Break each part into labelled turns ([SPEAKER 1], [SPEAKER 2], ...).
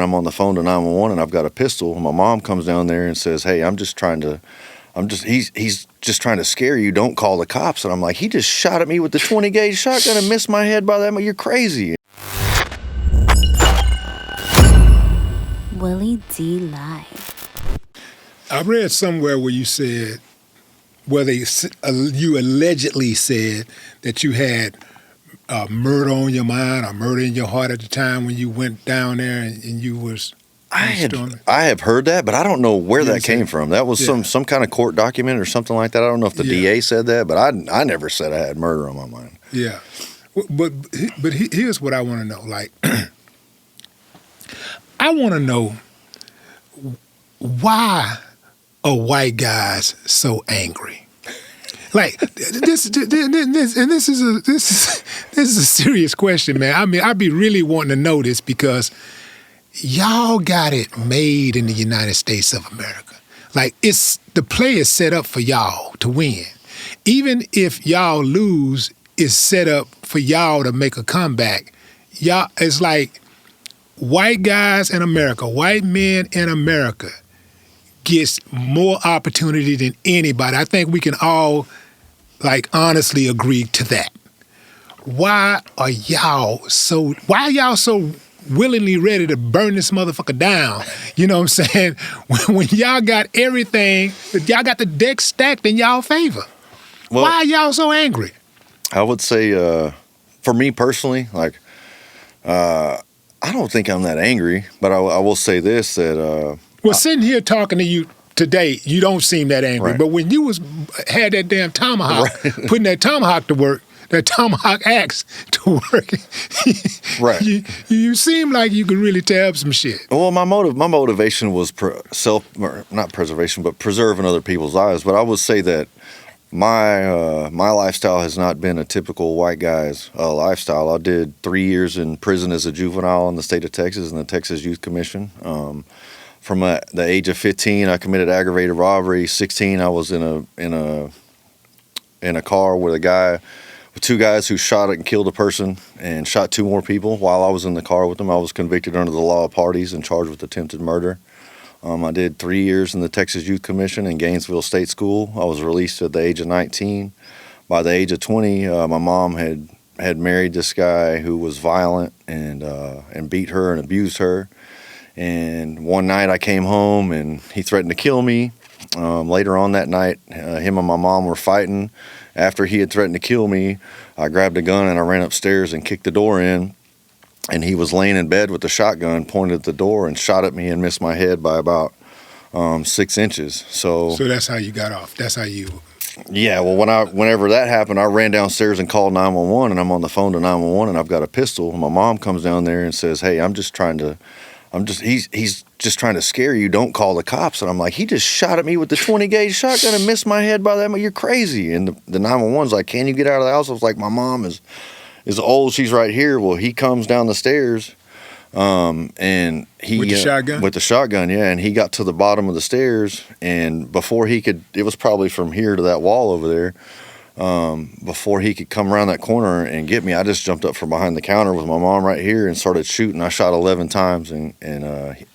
[SPEAKER 1] I'm on the phone to 911 and I've got a pistol. And my mom comes down there and says, hey, he's just trying to scare you. Don't call the cops. And I'm like, he just shot at me with the 20 gauge shotgun and missed my head by that much. You're crazy.
[SPEAKER 2] Willie D. Live.
[SPEAKER 3] I read somewhere where you said, you allegedly said that you had murder on your mind or murder in your heart at the time when you went down there and you was.
[SPEAKER 1] I have heard that, but I don't know where that came from. That was some kind of court document or something like that. I don't know if the DA said that, but I never said I had murder on my mind.
[SPEAKER 3] Yeah, but here's what I want to know. Like, I want to know why are white guys so angry? Like this is a serious question, man. I mean, I'd be really wanting to know this because y'all got it made in the United States of America. Like the play is set up for y'all to win. Even if y'all lose, it's set up for y'all to make a comeback. Y'all, it's like white guys in America, white men in America gets more opportunity than anybody. I think we can all honestly agree to that. Why are y'all so willingly ready to burn this motherfucker down? You know what I'm saying? When y'all got everything, y'all got the deck stacked in y'all favor. Well, why are y'all so angry?
[SPEAKER 1] I would say, for me personally, I don't think I'm that angry, but I will say this, that...
[SPEAKER 3] sitting here talking to you today, you don't seem that angry. Right. But when you had that damn tomahawk, putting that tomahawk to work, that tomahawk axe to work,
[SPEAKER 1] right?
[SPEAKER 3] You seem like you could really tear up some shit.
[SPEAKER 1] Well, my motivation was not preservation, but preserving other people's lives. But I would say that my lifestyle has not been a typical white guy's lifestyle. I did 3 years in prison as a juvenile in the state of Texas in the Texas Youth Commission. From the age of 15, I committed aggravated robbery. 16, I was in a car with two guys who shot and killed a person and shot 2 more people. While I was in the car with them, I was convicted under the law of parties and charged with attempted murder. I did 3 years in the Texas Youth Commission in Gainesville State School. I was released at the age of 19. By the age of 20, my mom had married this guy who was violent and beat her and abused her. And one night I came home and he threatened to kill me. Later on that night, him and my mom were fighting. After he had threatened to kill me, I grabbed a gun and I ran upstairs and kicked the door in. And he was laying in bed with the shotgun, pointed at the door and shot at me and missed my head by about 6 inches. So
[SPEAKER 3] that's how you got off. That's how you...
[SPEAKER 1] Yeah, well, whenever that happened, I ran downstairs and called 911, and I'm on the phone to 911, and I've got a pistol. And my mom comes down there and says, hey, he's just trying to scare you. Don't call the cops. And I'm like, he just shot at me with the 20 gauge shotgun and missed my head by that much. You're crazy. And the 911's like, can you get out of the house? I was like, my mom is old. She's right here. Well, he comes down the stairs, and he
[SPEAKER 3] with the shotgun.
[SPEAKER 1] With the shotgun, yeah. And he got to the bottom of the stairs, and before he could, it was probably from here to that wall over there. Before he could come around that corner and get me, I just jumped up from behind the counter with my mom right here and started shooting. I shot 11 times, and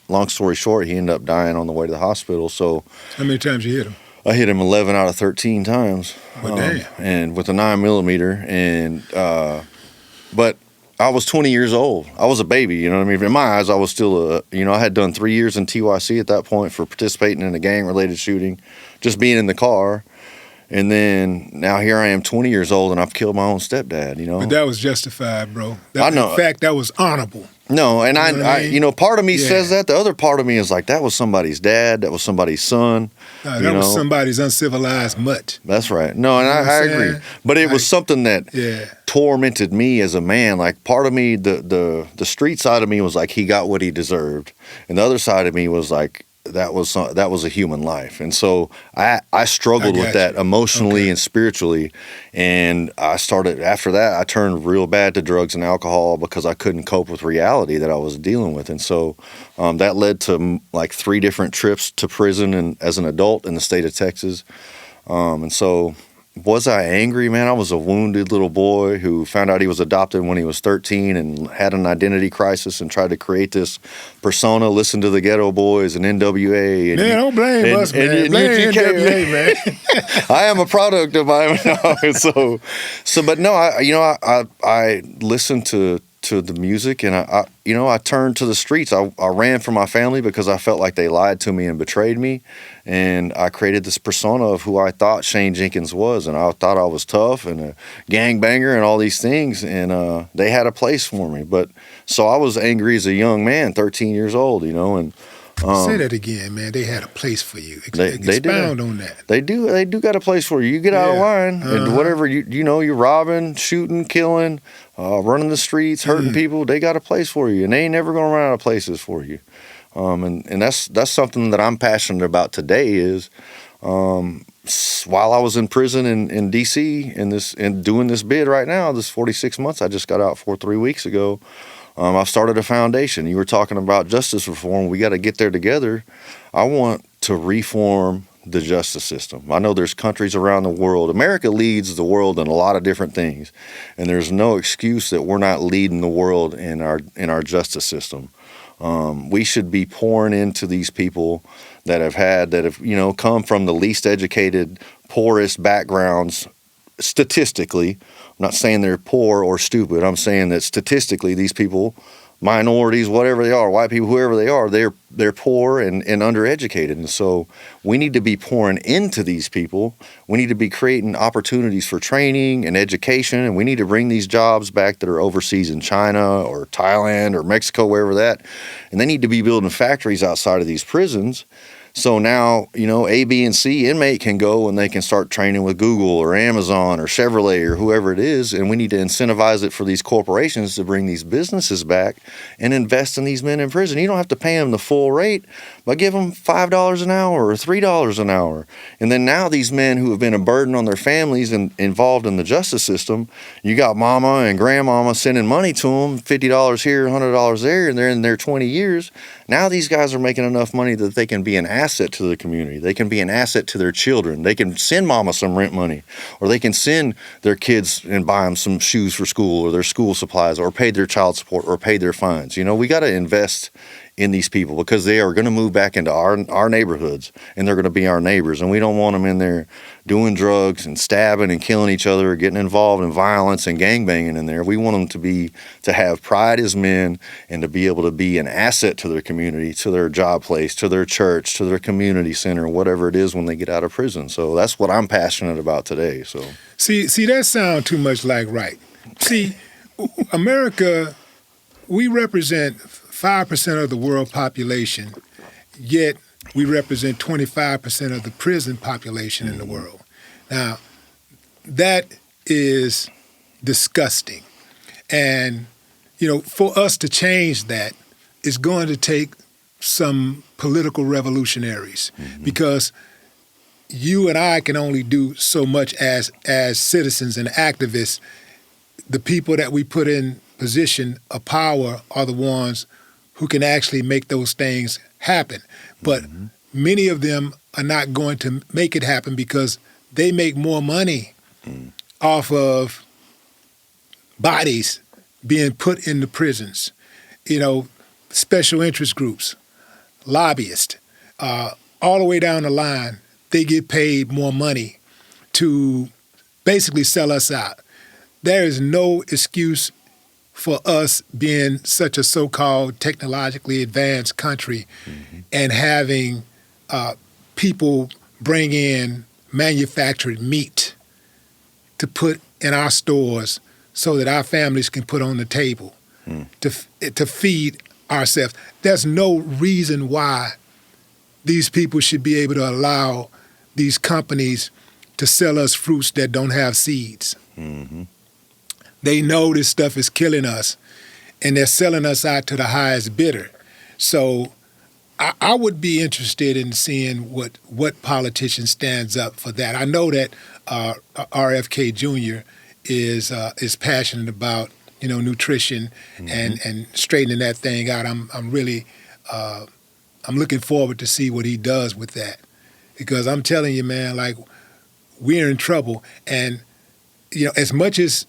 [SPEAKER 1] long story short, he ended up dying on the way to the hospital. So,
[SPEAKER 3] how many times you hit him?
[SPEAKER 1] I hit him 11 out of 13 times.
[SPEAKER 3] Oh, damn.
[SPEAKER 1] And with a 9mm, and but I was 20 years old. I was a baby, you know what I mean? In my eyes, I was still I had done 3 years in TYC at that point for participating in a gang-related shooting, just being in the car. And then now here I am 20 years old and I've killed my own stepdad, you know?
[SPEAKER 3] But that was justified, bro.
[SPEAKER 1] I know.
[SPEAKER 3] In fact, that was honorable.
[SPEAKER 1] No, and
[SPEAKER 3] I mean?
[SPEAKER 1] Part of me says that. The other part of me is like, that was somebody's dad. That was somebody's son.
[SPEAKER 3] That was somebody's uncivilized mutt.
[SPEAKER 1] That's right. No, and I agree. But it was something that tormented me as a man. Like, part of me, the street side of me was like, he got what he deserved. And the other side of me was like, that was a human life. And so I struggled with that emotionally and spiritually. And after that, I turned real bad to drugs and alcohol because I couldn't cope with reality that I was dealing with. And so that led to like 3 different trips to prison and as an adult in the state of Texas. And so Was I angry, man? I was a wounded little boy who found out he was adopted when he was 13 and had an identity crisis and tried to create this persona, listen to the Ghetto Boys and NWA. And
[SPEAKER 3] Man, don't blame us, man. Blame
[SPEAKER 1] UGK,
[SPEAKER 3] NWA, man.
[SPEAKER 1] I am a product of my but no, I listened to the music, and I turned to the streets. I ran from my family because I felt like they lied to me and betrayed me, and I created this persona of who I thought Shane Jenkins was, and I thought I was tough and a gangbanger and all these things, and they had a place for me. But so I was angry as a young man, 13 years old, and
[SPEAKER 3] say that again, man. They had a place for you. Expound on that.
[SPEAKER 1] They do got a place for you. You get out of line, and whatever you're robbing, shooting, killing, running the streets, hurting people. They got a place for you, and they ain't never gonna run out of places for you. And that's something that I'm passionate about today. Is while I was in prison in D.C. and doing this bid right now, this 46 months, I just got out 3 weeks ago. I've started a foundation. You were talking about justice reform. We got to get there together. I want to reform the justice system. I know there's countries around the world. America leads the world in a lot of different things, and there's no excuse that we're not leading the world in our justice system. We should be pouring into these people that have come from the least educated, poorest backgrounds statistically. I'm not saying they're poor or stupid. I'm saying that statistically, these people, minorities, whatever they are, white people, whoever they are, they're poor and undereducated. And so we need to be pouring into these people. We need to be creating opportunities for training and education, and we need to bring these jobs back that are overseas in China or Thailand or Mexico, wherever that. And they need to be building factories outside of these prisons. So now, A, B, and C inmate can go and they can start training with Google or Amazon or Chevrolet or whoever it is, and we need to incentivize it for these corporations to bring these businesses back and invest in these men in prison. You don't have to pay them the full rate, but give them $5 an hour or $3 an hour. And then now these men who have been a burden on their families and involved in the justice system, you got mama and grandmama sending money to them, $50 here, $100 there, and they're in there 20 years. Now these guys are making enough money that they can be an asset to the community. They can be an asset to their children. They can send mama some rent money, or they can send their kids and buy them some shoes for school or their school supplies, or pay their child support or pay their fines. We got to invest in these people because they are going to move back into our neighborhoods, and they're going to be our neighbors, and we don't want them in there doing drugs and stabbing and killing each other or getting involved in violence and gangbanging in there. We want them to have pride as men and to be able to be an asset to their community, to their job place, to their church, to their community center, whatever it is when they get out of prison. So that's what I'm passionate about today. So
[SPEAKER 3] see that sounds too much like right. See, America, we represent 5% of the world population, yet we represent 25% of the prison population in the world. Now, that is disgusting. And, for us to change that, it's going to take some political revolutionaries, because you and I can only do so much as citizens and activists. The people that we put in position of power are the ones who can actually make those things happen. But many of them are not going to make it happen because they make more money off of bodies being put in the prisons. Special interest groups, lobbyists, all the way down the line, they get paid more money to basically sell us out. There is no excuse for us being such a so-called technologically advanced country and having people bring in manufactured meat to put in our stores so that our families can put on the table to feed ourselves. There's no reason why these people should be able to allow these companies to sell us fruits that don't have seeds. They know this stuff is killing us, and they're selling us out to the highest bidder. So I would be interested in seeing what politician stands up for that. I know that RFK Jr. is passionate about nutrition and straightening that thing out. I'm really I'm looking forward to see what he does with that, because I'm telling you, man, like, we're in trouble. And, as much as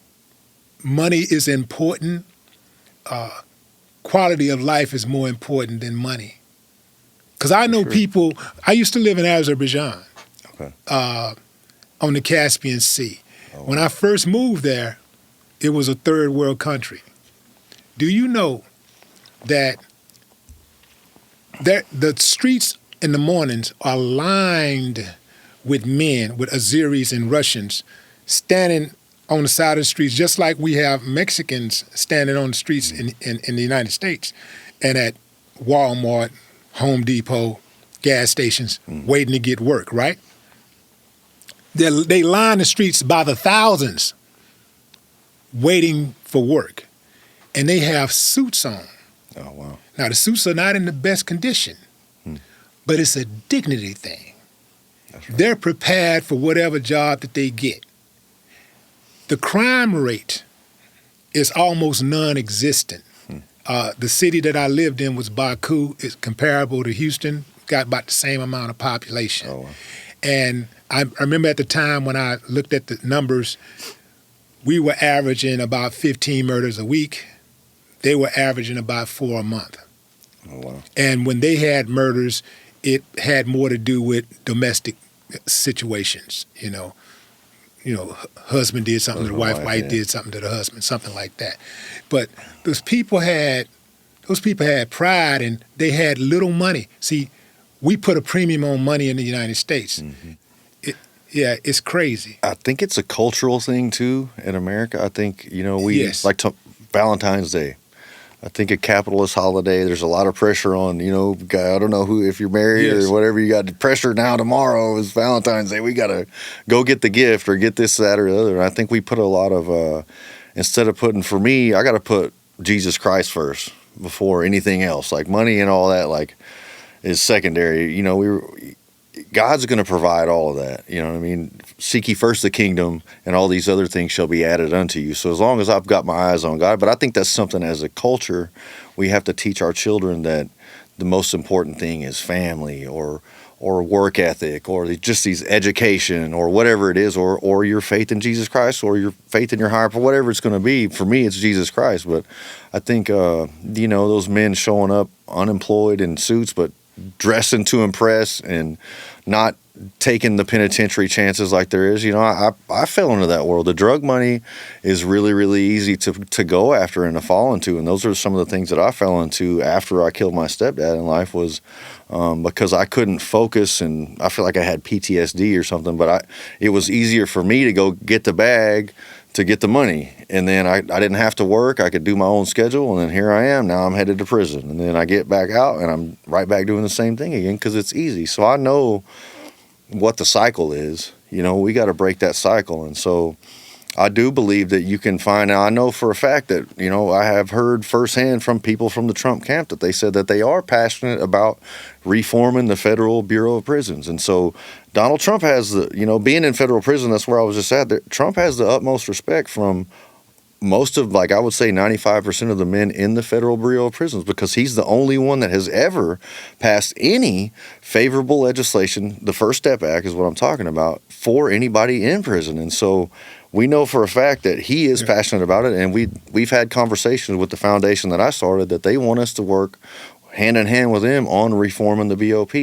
[SPEAKER 3] money is important, quality of life is more important than money. Because I know people, I used to live in Azerbaijan on the Caspian Sea.
[SPEAKER 1] Oh.
[SPEAKER 3] When I first moved there, it was a third world country. Do you know that the streets in the mornings are lined with men, with Azeris and Russians, standing on the side of the streets, just like we have Mexicans standing on the streets in the United States, and at Walmart, Home Depot, gas stations, waiting to get work, right? They line the streets by the thousands, waiting for work, and they have suits on.
[SPEAKER 1] Oh, wow.
[SPEAKER 3] Now, the suits are not in the best condition, but it's a dignity thing.
[SPEAKER 1] That's right.
[SPEAKER 3] They're prepared for whatever job that they get. The crime rate is almost non-existent. The city that I lived in was Baku. It's comparable to Houston, got about the same amount of population.
[SPEAKER 1] Oh, wow.
[SPEAKER 3] And I remember at the time when I looked at the numbers, we were averaging about 15 murders a week. They were averaging about 4 a month.
[SPEAKER 1] Oh, wow.
[SPEAKER 3] And when they had murders, it had more to do with domestic situations, husband did something to the wife did something to the husband, something like that. But those people had pride, and they had little money. See, we put a premium on money in the United States. It's crazy.
[SPEAKER 1] I think it's a cultural thing too in America. I think,
[SPEAKER 3] Yes.
[SPEAKER 1] like Valentine's Day. I think a capitalist holiday, there's a lot of pressure on, I don't know if you're married
[SPEAKER 3] Yes.
[SPEAKER 1] or whatever, you got the pressure now tomorrow is Valentine's Day. We got to go get the gift or get this, that, or the other. And I think we put a lot of, instead of putting, for me, I got to put Jesus Christ first before anything else. Like money and all that, is secondary. God's going to provide all of that. You know what I mean? Seek ye first the kingdom, and all these other things shall be added unto you. So as long as I've got my eyes on God, but I think that's something as a culture we have to teach our children, that the most important thing is family or work ethic or just these education or whatever it is, or your faith in Jesus Christ or your faith in your higher, whatever it's going to be. For me, it's Jesus Christ. But I think, those men showing up unemployed in suits, but dressing to impress and not taking the penitentiary chances like there is. I fell into that world. The drug money is really, really easy to go after and to fall into. And those are some of the things that I fell into after I killed my stepdad in life, was because I couldn't focus, and I feel like I had PTSD or something, but it was easier for me to go get the bag to get the money. And then I didn't have to work. I could do my own schedule. And then here I am. Now I'm headed to prison. And then I get back out and I'm right back doing the same thing again because it's easy. So I know what the cycle is. We got to break that cycle. And so I do believe that you can find out. I know for a fact that, I have heard firsthand from people from the Trump camp that they said that they are passionate about reforming the Federal Bureau of Prisons. And so Donald Trump has being in federal prison, that's where I was just at. Trump has the utmost respect from most of, I would say 95% of the men in the Federal Bureau of Prisons, because he's the only one that has ever passed any favorable legislation. The First Step Act is what I'm talking about, for anybody in prison. And so we know for a fact that he is passionate about it. And we've had conversations with the foundation that I started that they want us to work hand in hand with them on reforming the BOP.